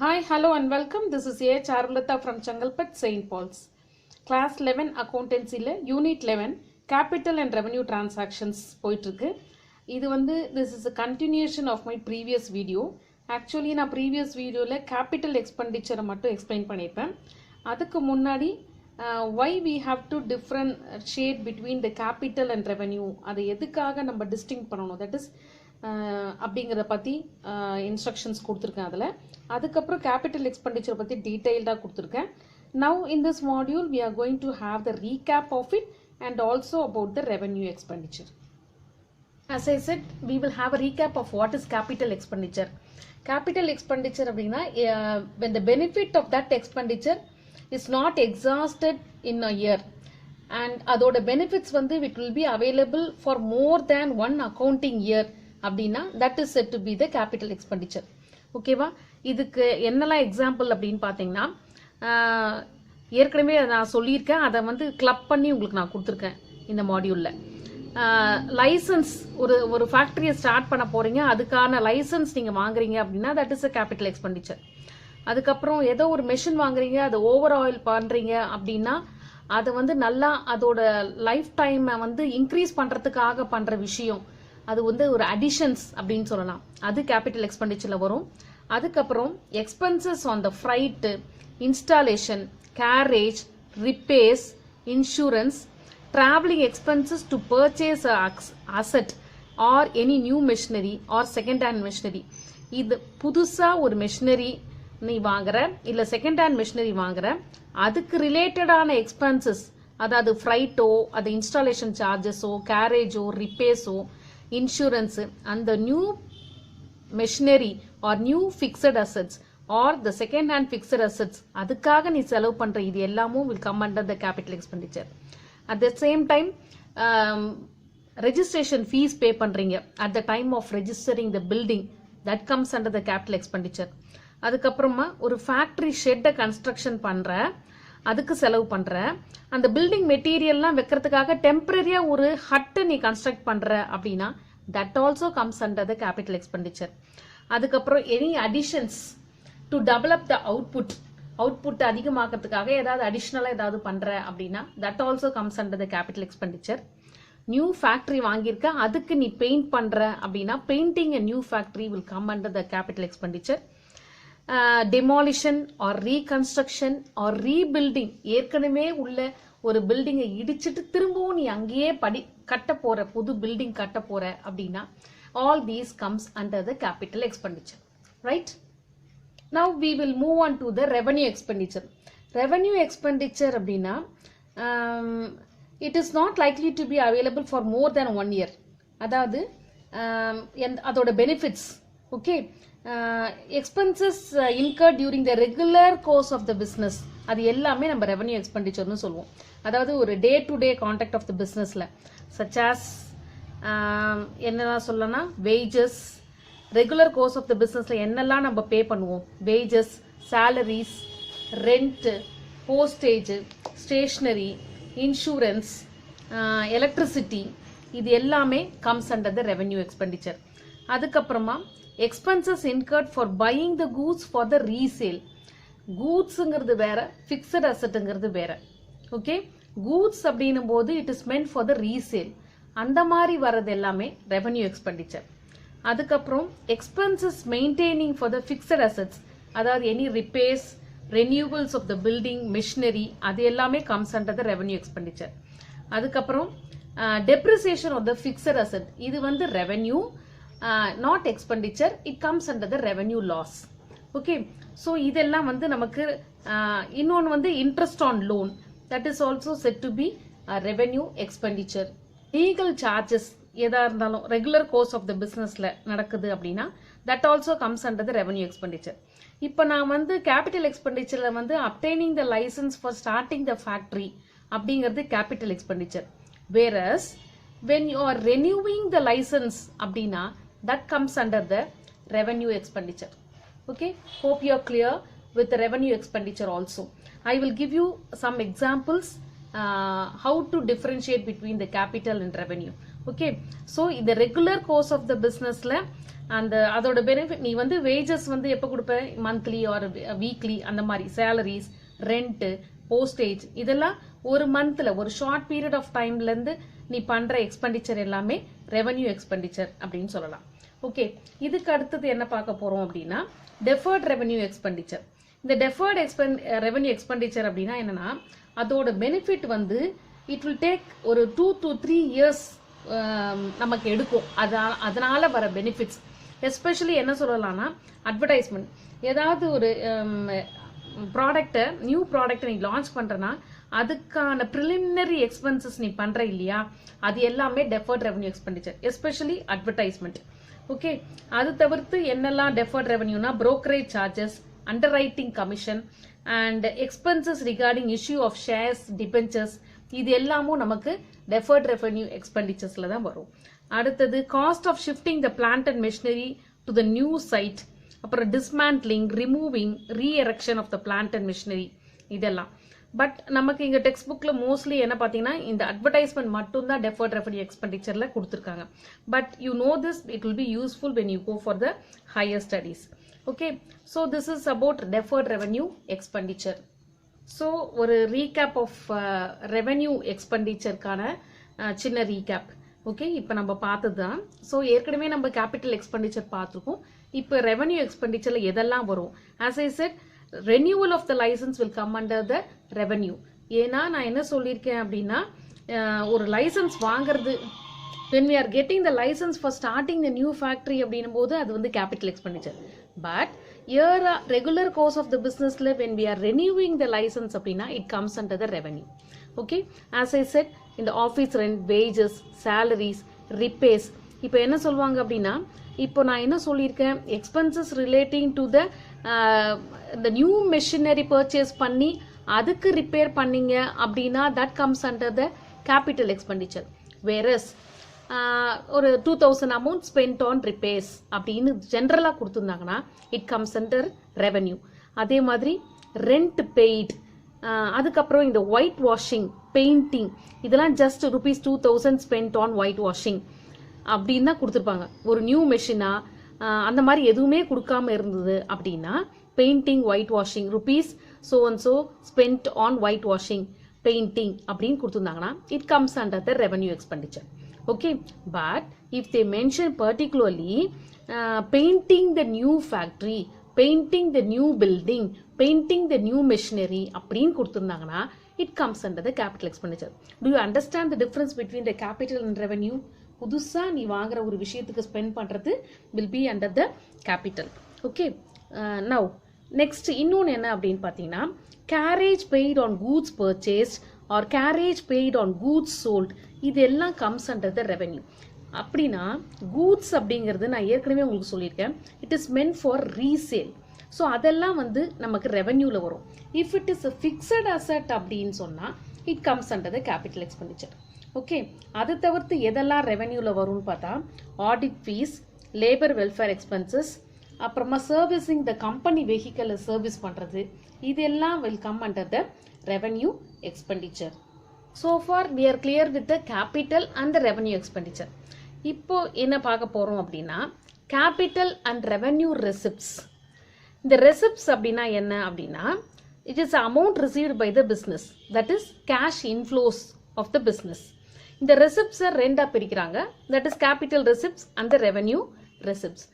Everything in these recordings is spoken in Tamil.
Hi, hello and welcome. This is A. Charulata from Changalpat, St. Paul's. Class 11 Accountancy Unit 11 Capital and Revenue Transactions போயிட்டிருக்கு. இது this is a continuation of my previous video. Actually நான் previous videoல capital expenditure மட்டும் explain பண்ணியிருப்பேன். அதுக்கு முன்னாடி why we have to differentiate between the capital and revenue, அதை எதுக்காக நம்ம distinct பண்ணணும், that is அப்படிங்கிறத பற்றி இன்ஸ்ட்ரக்ஷன்ஸ் கொடுத்துருக்கேன். அதில் அதுக்கப்புறம் கேபிட்டல் எக்ஸ்பெண்டிச்சர் பற்றி டீட்டெயில்டாக கொடுத்துருக்கேன். Now in this module we are going to have the recap of it and also about the revenue expenditure. As I said, we will have a recap of what is capital expenditure. Capital expenditure அப்படின்னா when the benefit of that expenditure is not exhausted in a year and அதோட benefits it will be available for more than one accounting year அப்படின்னா that is said to be the capital expenditure. ஓகேவா? இதுக்கு என்னெல்லாம் எக்ஸாம்பிள் அப்படின்னு பார்த்தீங்கன்னா ஏற்கனவே நான் சொல்லியிருக்கேன், அதை கிளப் பண்ணி உங்களுக்கு நான் கொடுத்துருக்கேன் இந்த மாடியூலில். லைசன்ஸ், ஒரு ஃபேக்ட்ரியை ஸ்டார்ட் பண்ண போகிறீங்க, அதுக்கான லைசன்ஸ் நீங்கள் வாங்குறீங்க அப்படின்னா that is a capital expenditure. அதுக்கப்புறம் ஏதோ ஒரு மெஷின் வாங்குறீங்க, அது ஓவர் ஆயில் பண்ணுறீங்க அப்படின்னா அதை நல்லா அதோட லைஃப் டைமை இன்க்ரீஸ் பண்ணுறதுக்காக பண்ணுற விஷயம், அது ஒரு அடிஷன்ஸ் அப்படின்னு சொல்லலாம், அது கேபிட்டல் எக்ஸ்பெண்டிச்சர்ல வரும். அதுக்கப்புறம் expenses on the freight, installation, carriage, repairs, insurance, traveling expenses to purchase a asset or any new machinery or second hand machinery. இது புதுசா ஒரு மெஷினரி நீ வாங்குற இல்ல செகண்ட் ஹேண்ட் மெஷினரி வாங்குற, அதுக்கு ரிலேட்டடான எக்ஸ்பென்சஸ், அதாவது ஃப்ரைட்டோ, அது இன்ஸ்டாலேஷன் சார்ஜஸோ, கேரேஜோ, ரிப்பேர்ஸோ, இன்சூரன்ஸ், அந்த new machinery or new fixed assets or the second hand fixed assets, அதுக்காக நீ செலவு பண்ற இது எல்லாமும் will come under the capital expenditure. At the same time registration fees pay பண்றீங்க at the time of registering the building, that comes under the capital expenditure. அதுக்கப்புறமா ஒரு ஃபேக்டரி ஷெட்டை கன்ஸ்ட்ரக்ஷன் பண்ற, அதுக்கு செலவு பண்ற, அந்த பில்டிங் மெட்டீரியல்லாம் வைக்கிறதுக்காக டெம்பரரியா ஒரு ஹட்டை நீ கன்ஸ்ட்ரக்ட் பண்ற அப்படின்னா that also comes under the capital expenditure. அதுக்கப்புறம் any additions to develop the output அதிகமாக்கிறதுக்காக ஏதாவது அடிஷ்னலாக ஏதாவது பண்ற அப்படின்னா that also comes under the capital expenditure. New factory வாங்கியிருக்க, அதுக்கு நீ பெயிண்ட் பண்ற அப்படின்னா painting a new factory will come under the capital expenditure. Demolition or reconstruction or rebuilding, ஏற்கனவே உள்ள ஒரு பில்டிங்கை இடிச்சிட்டு திரும்பவும் நீ அங்கேயே கட்ட போற, புது பில்டிங் கட்ட போற அப்படின்னா all these comes under the capital expenditure, right? Now we will move on to the revenue expenditure. Revenue expenditure அப்படின்னா it is not likely to be available for more than 1 year. அதாவது அதோட benefits, okay, expenses incurred during the regular course of the business, அது எல்லாமே நம்ம ரெவென்யூ எக்ஸ்பெண்டிச்சர்னு சொல்லுவோம். அதாவது ஒரு day to day contact of the பிஸ்னஸ்ல such as என்னெல்லாம் சொல்லலாம், wages, regular course of the பிஸ்னஸ்ல என்னெல்லாம் நம்ம பே பண்ணுவோம், wages, salaries, rent, postage, stationery, insurance, electricity, இது எல்லாமே comes under the revenue expenditure. அதுக்கப்புறமா expenses incurred for buying the goods for the resale. கூட்ஸுங்கிறது வேற, ஃபிக்ஸட் அசட்டுங்கிறது வேற. ஓகே, கூட்ஸ் அப்படின்னும் போது it is meant for the resale, அந்த மாதிரி வர்றது எல்லாமே ரெவென்யூ எக்ஸ்பெண்டிச்சர். அதுக்கப்புறம் expenses maintaining for the fixed assets, அதாவது any repairs, renewals of the building, machinery, அது எல்லாமே comes under the revenue expenditure. அதுக்கப்புறம் depreciation of the fixed asset, இது revenue not expenditure, it comes under the revenue loss. Okay, so இதெல்லாம் நமக்கு இன்னொன்று interest on loan, that is also said to be revenue expenditure. Legal charges எதா இருந்தாலும் ரெகுலர் கோர்ஸ் ஆஃப் த பிசினஸ்ல நடக்குது அப்படின்னா that also comes under the revenue expenditure. இப்போ நான் கேபிட்டல் எக்ஸ்பெண்டிச்சர்ல obtaining the licence for starting the factory அப்படிங்கிறது capital expenditure. Whereas when you are renewing the license அப்படின்னா that comes under the revenue expenditure. Okay, hope you are clear with the revenue expenditure also. I will give you some examples how to differentiate between the capital and revenue. Okay. So இந்த ரெகுலர் கோர்ஸ் ஆஃப் த பிஸ்னஸ்ல அதோட பெனிஃபிட் நீ வந்து வேஜஸ் வந்து எப்போ கொடுப்ப, மந்த்லி ஆர் வீக்லி, அந்த மாதிரி சேலரிஸ், ரெண்ட், போஸ்டேஜ், இதெல்லாம் ஒரு மந்த்ல ஒரு ஷார்ட் பீரியட் ஆஃப் டைம்ல இருந்து நீ பண்ற எக்ஸ்பெண்டிச்சர் எல்லாமே ரெவென்யூ எக்ஸ்பெண்டிச்சர் அப்படின்னு சொல்லலாம். ஓகே. இதுக்கு அடுத்தது என்ன பார்க்க போறோம் அப்படின்னா டெஃபர்ட் ரெவென்யூ எக்ஸ்பெண்டிச்சர். இந்த டெஃபர்ட் ரெவென்யூ எக்ஸ்பெண்டிச்சர் அப்படின்னா என்னன்னா அதோட பெனிஃபிட் வந்து இட் வில் டேக் ஒரு 2 to 3 years நமக்கு எடுக்கும். அதனால வர பெனிஃபிட்ஸ் எஸ்பெஷலி என்ன சொல்லலாம்னா அட்வர்டைஸ்மெண்ட். ஏதாவது ஒரு ப்ராடக்டை நியூ ப்ராடக்டை நீ லான்ச் பண்றனா அதுக்கான ப்ரிலிமினரி எக்ஸ்பென்சஸ் நீ பண்ற இல்லையா, அது எல்லாமே deferred revenue expenditure, especially advertisement. Okay. அது தவிர்த்து என்னெல்லாம் டெஃபர்ட் ரெவென்யூனா brokerage charges, underwriting commission and expenses regarding issue of shares, debentures, இது எல்லாமும் நமக்கு டெஃபர்ட் ரெவென்யூ எக்ஸ்பெண்டிச்சர்ஸ்ல தான் வரும். அடுத்தது cost of shifting the plant and machinery to the new site, அப்புறம் dismantling, removing, re-erection of the plant and machinery, இதெல்லாம். பட் நமக்கு இங்க டெக்ஸ்ட் புக்ல மோஸ்ட்லி என்ன பாத்தீங்கன்னா இந்த அட்வர்டைஸ்மெண்ட் மட்டும் தான் டெஃபர்ட் ரெவென்யூ எக்ஸ்பெண்டிச்சர்ல கொடுத்திருக்காங்க. But you know this, it will be useful when you go for the higher studies. Okay, so this is about deferred revenue expenditure. So ஒரு recap of revenue expenditure கான சின்ன recap. ஓகே. இப்போ நம்ம பார்த்ததுதான். ஸோ ஏற்கனவே நம்ம கேபிட்டல் எக்ஸ்பெண்டிச்சர் பார்த்துருக்கோம். இப்போ ரெவென்யூ எக்ஸ்பெண்டிச்சர்ல எதெல்லாம் வரும்? as I said, renewal of the license will come under the revenue. ஏன்னா நான் என்ன சொல்லியிருக்கேன் அப்படின்னா ஒரு லைசன்ஸ் வாங்குறது, when we are getting the license for starting the new factory அப்படின்னும் போது அது வந்து capital expenditure. But here regular course of the businessல when we are renewing the license அப்படின்னா it comes under the revenue. Okay, as I said, in the office rent, wages, salaries, repairs. இப்போ என்ன சொல்வாங்க அப்படின்னா இப்போ நான் என்ன சொல்லியிருக்கேன், expenses relating to the new machinery purchase பண்ணி அதுக்கு ரிப்பேர் பண்ணீங்க அப்படின்னா that comes under the capital expenditure. Whereas ஒரு 2000 அமௌண்ட் ஸ்பெண்ட் ஆன் ரிப்பேர்ஸ் அப்படின்னு ஜென்ரலாக கொடுத்துருந்தாங்கன்னா இட் கம்ஸ் அண்டர் ரெவென்யூ. அதே மாதிரி ரெண்ட் பெய்ட், அதுக்கப்புறம் இந்த ஒயிட் வாஷிங், பெயிண்டிங், இதெல்லாம் just ₹2000 spend on white washing அப்படின்னு தான் கொடுத்துருப்பாங்க. ஒரு நியூ மெஷினா அந்த மாதிரி எதுவுமே கொடுக்காம இருந்தது அப்படின்னா painting, white washing, ₹so and so spend on white washing, painting அப்படின்னு கொடுத்துருந்தாங்கன்னா it comes under the revenue expenditure. Okay, but if they mention particularly painting the new factory, painting the new building, painting the new machinery அப்படின்னு கொடுத்திருந்தாங்கன்னா it comes under the capital expenditure. Do you understand the difference between the capital and revenue? புதுசா நீ வாங்குற ஒரு விஷயத்துக்கு ஸ்பெண்ட் பண்றது will be under the capital. Okay, now next இன்னொன்று என்ன அப்படின்னு பார்த்தீங்கன்னா carriage paid on goods purchased or carriage paid on goods sold, இதெல்லாம் comes under the revenue. அப்படின்னா goods அப்படிங்கிறது நான் ஏற்கனவே உங்களுக்கு சொல்லியிருக்கேன், it is meant for resale. So அதெல்லாம் வந்து நமக்கு ரெவென்யூல வரும். If it is a fixed asset அப்படின்னு சொன்னா it comes under the capital expenditure. Okay. அது தவிர்த்து எதெல்லாம் ரெவென்யூல வரும்னு பார்த்தா audit fees, labour welfare expenses, அப்புறமா சர்வீசிங் த கம்பெனி வெஹிக்கலை சர்வீஸ் பண்றது, இதெல்லாம் will come under the revenue expenditure. So far we are clear with the capital and the revenue expenditure. இப்போ என்ன பார்க்க போறோம் அப்படின்னா capital and revenue receipts. இந்த receipts அப்படின்னா என்ன அப்படின்னா it is the amount received by the business, that is cash inflows of the business. இந்த receipts ரெண்டா பிரிக்கிறாங்க, that is capital receipts and the revenue receipts.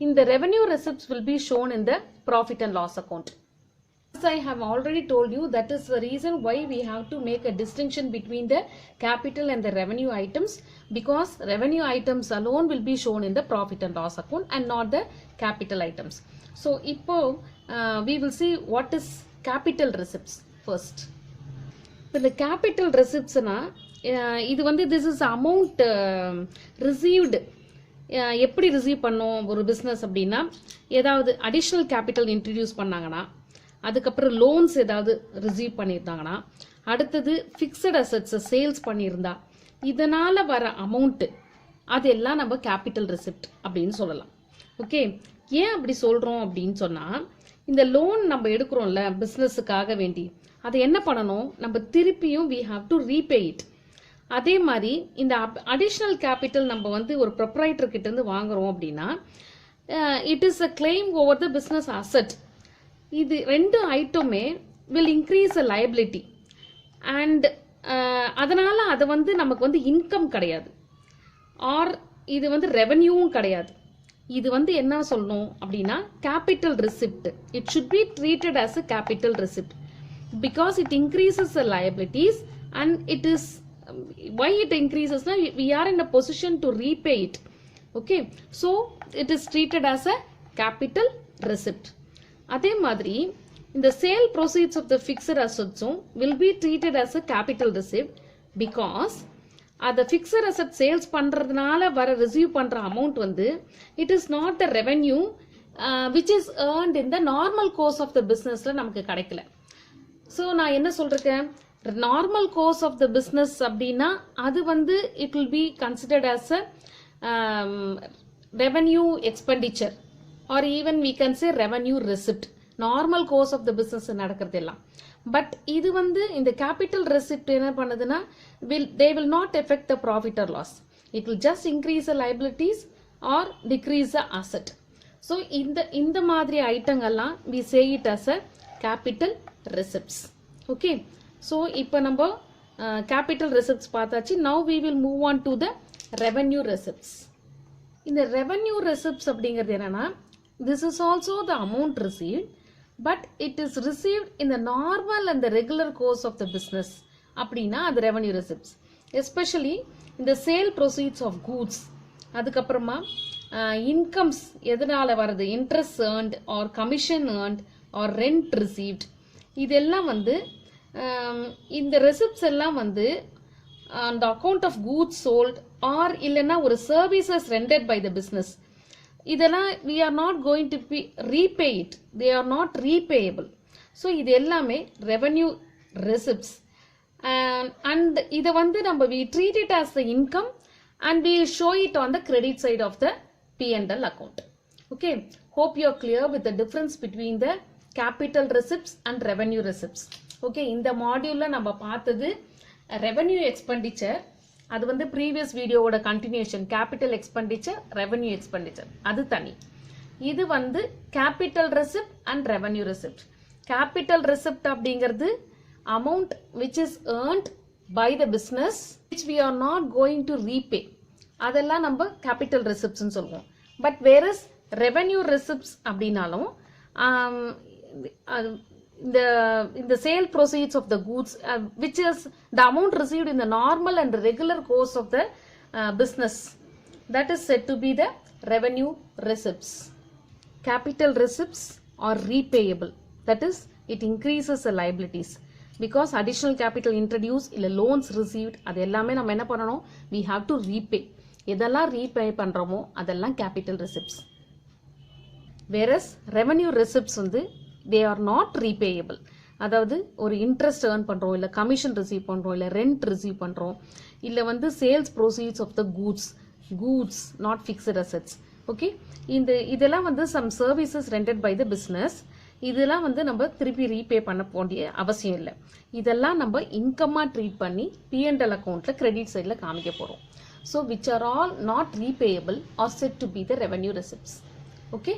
இந்த revenue receipts will be shown in the profit and loss account. As I have already told you, that is the reason why we have to make a distinction between the capital and the revenue items, because revenue items alone will be shown in the profit and loss account and not the capital items. So இப்போ we will see what is capital receipts first. The capital receipts na இது வந்து this is amount received. எப்படி ரிசீவ் பண்ணோம் ஒரு பிஸ்னஸ் அப்படின்னா ஏதாவது அடிஷ்னல் கேபிட்டல் இன்ட்ரடியூஸ் பண்ணாங்கன்னா, அதுக்கப்புறம் லோன்ஸ் ஏதாவது ரிசீவ் பண்ணியிருந்தாங்கன்னா, அடுத்தது ஃபிக்ஸட் அசட்ஸை சேல்ஸ் பண்ணியிருந்தா இதனால வர அமௌண்ட் அதெல்லாம் நம்ம கேபிட்டல் ரெசிப்ட் அப்படின்னு சொல்லலாம். ஓகே. ஏன் அப்படி சொல்றோம் அப்படின்னு சொன்னா இந்த லோன் நம்ம எடுக்கிறோம்ல பிஸ்னஸுக்காக வேண்டி, அதை என்ன பண்ணணும், நம்ம திருப்பியும் we have to repay it. அதே மாதிரி இந்த அடிஷ்னல் கேபிட்டல் நம்ம வந்து ஒரு ப்ரொப்ரைட்டர் கிட்ட இருந்து வாங்குறோம் அப்படின்னா it is a claim over the business asset. இது ரெண்டு ஐட்டமே will increase a liability and அதனால அது வந்து நமக்கு வந்து இன்கம் கிடையாது, ஆர் இது வந்து ரெவன்யூவும் கிடையாது. இது வந்து என்ன சொல்லணும் அப்படின்னா capital receipt. It should be treated as a capital receipt because it increases the liabilities and it is why it increases na we are in a position to repay it. Okay, so it is treated as a capital receipt. அதே மாதிரி இந்த sale proceeds of the fixed assets will be treated as a capital receipt because the fixed asset sales பண்றதுனால வர ரிசீவ் பண்ற அமௌண்ட் வந்து it is not the revenue which is earned in the normal course of the businessல நமக்கு கிடைக்கல. ஸோ நான் என்ன சொல்றேன், normal course of the business அப்படின்னா அது வந்து it will be considered as a revenue expenditure or even we can say revenue receipt. Normal course of the business நடக்கிறது எல்லாம். பட் இது வந்து இந்த கேபிட்டல் ரெசிப்ட் என்ன பண்ணுதுன்னா they will not affect the profit or loss. It will just increase the liabilities or decrease the asset. So இந்த மாதிரி ஐட்டங்கள்லாம் we say it as a capital receipts. Okay. So இப்போ நம்ம capital receipts பார்த்தாச்சு. Now we will move on to the revenue receipts. இந்த revenue receipts அப்படிங்கிறது என்னன்னா this is also the amount received but it is received in the normal and the regular course of the business. அப்படின்னா அது revenue receipts. Especially in the sale proceeds of goods. அதுக்கப்புறமா incomes எதனால வருது, interest earned or commission earned or rent received. இதெல்லாம் வந்து இந்த ரெசிப்ட்ஸ் எல்லாம் வந்து அந்த account of goods sold or இல்லைன்னா ஒரு services rendered by the business. இதெல்லாம் we are not going to be repay it, they are not repayable. So இது எல்லாமே ரெவன்யூ ரெசிப்ட்ஸ் அண்ட் இதை வந்து நம்ம we treat it as the income and we show it on the credit side of the P&L account. Okay, hope you are clear with the difference between the capital receipts and revenue receipts. Okay, இந்த மாடியூல்ல நம்ம பார்த்தது ரெவென்யூ எக்ஸ்பெண்டிச்சர். அது வந்து ப்ரீவியஸ் வீடியோவோட continuation. Capital expenditure, revenue expenditure அது தனி. இது வந்து capital receipt and revenue receipt. Capital receipt அப்படிங்கிறது amount which is earned by the business which we are not going to repay. அதெல்லாம் நம்ம கேபிட்டல் ரெசிப்ட்ஸ்ன்னு சொல்லுவோம். பட் வேறஸ் ரெவென்யூ ரெசிப்ட்ஸ் அப்படின்னாலும் the sale proceeds of the goods which is the amount received in the normal and regular course of the business, that is said to be the revenue receipts. Capital receipts are repayable, that is it increases the liabilities because additional capital introduced illa loans received அது எல்லாமே நம்ம என்ன பண்ணணும், we have to repay. எதெல்லாம் repay பண்றோமோ அதெல்லாம் capital receipts. whereas revenue receipts வந்து they are not repayable. அதாவது ஒரு இன்ட்ரெஸ்ட் ஏர்ன் பண்றோம், இல்ல கமிஷன் ரிசீவ் பண்றோம், இல்ல ரெண்ட் ரிசீவ் பண்றோம், இல்ல வந்து sales proceeds of the goods not fixed assets. Okay, இதெல்லாம் வந்து some services rendered by the business. இதெல்லாம் வந்து நம்ம திருப்பி ரீபே பண்ண வேண்டிய அவசியம் இல்லை. இதெல்லாம் நம்ம இன்கம்மா ட்ரீட் பண்ணி P&L அக்கௌண்ட்ல கிரெடிட் சைட்ல காமிக்க போறோம். So which are all not repayable or said to be the revenue receipts. Okay,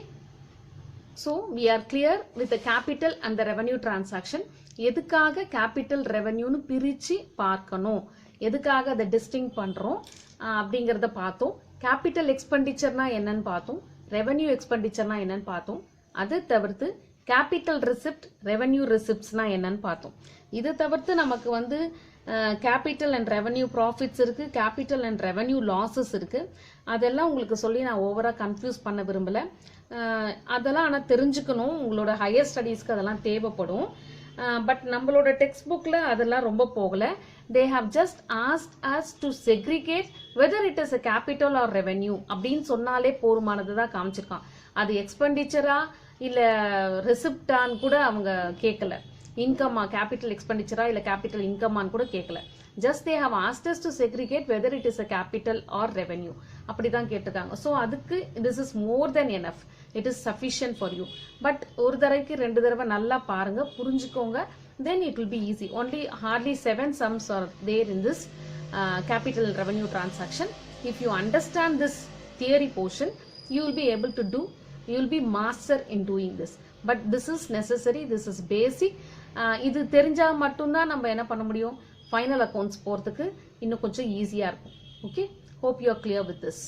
so we are clear with the capital and the revenue transaction. எதுக்காக capital revenueனு பிரிச்சு பார்க்கணும், எதுக்காக அதை டிஸ்டிங் பண்றோம் அப்படிங்கறத பார்த்தோம். capital expenditureனா என்னன்னு பார்த்தோம், revenue expenditureனா என்னன்னு பார்த்தோம். அது தவிர்த்து capital receipt, revenue receiptsனா என்னன்னு பார்த்தோம். இது தவிர்த்து நமக்கு வந்து capital and revenue profits இருக்கு, capital and revenue losses இருக்கு. அதெல்லாம் உங்களுக்கு சொல்லி நான் ஓவரா கன்ஃபியூஸ் பண்ண விரும்பல. அதெல்லாம் ஆனால் தெரிஞ்சுக்கணும், உங்களோட ஹையர் ஸ்டடீஸ்க்கு அதெல்லாம் தேவைப்படும். பட் நம்மளோட டெக்ஸ்ட் புக்ல அதெல்லாம் ரொம்ப போகல. they have just asked us to segregate whether it is a capital or revenue அப்படின்னு சொன்னாலே போருமானது தான் காமிச்சிருக்கான். அது எக்ஸ்பெண்டிச்சரா இல்ல ரெசிப்டான்னு கூட அவங்க கேட்கல. இன்கம்மா கேபிட்டல் எக்ஸ்பெண்டிச்சரா இல்ல கேபிட்டல் இன்கம்மான்னு கூட கேட்கல. just they have asked us to segregate whether it is a capital or revenue அப்படிதான் கேட்டிருக்காங்க. ஸோ அதுக்கு this is more than enough, it is sufficient for you. But ஒரு தடவைக்கு 2 தடவை நல்லா பாருங்க, புரிஞ்சுக்கோங்க, then it will be easy. Only hardly 7 sums are there in this capital revenue transaction. If you understand this theory portion, you will be able to do, you will be master in doing this. But this is necessary, this is basic. இது தெரிஞ்சா மட்டும்தான் நம்ம என்ன பண்ண முடியும், ஃபைனல் அக்கௌண்ட்ஸ் போகிறதுக்கு இன்னும் கொஞ்சம் ஈஸியாக இருக்கும். Okay, hope you are clear with this.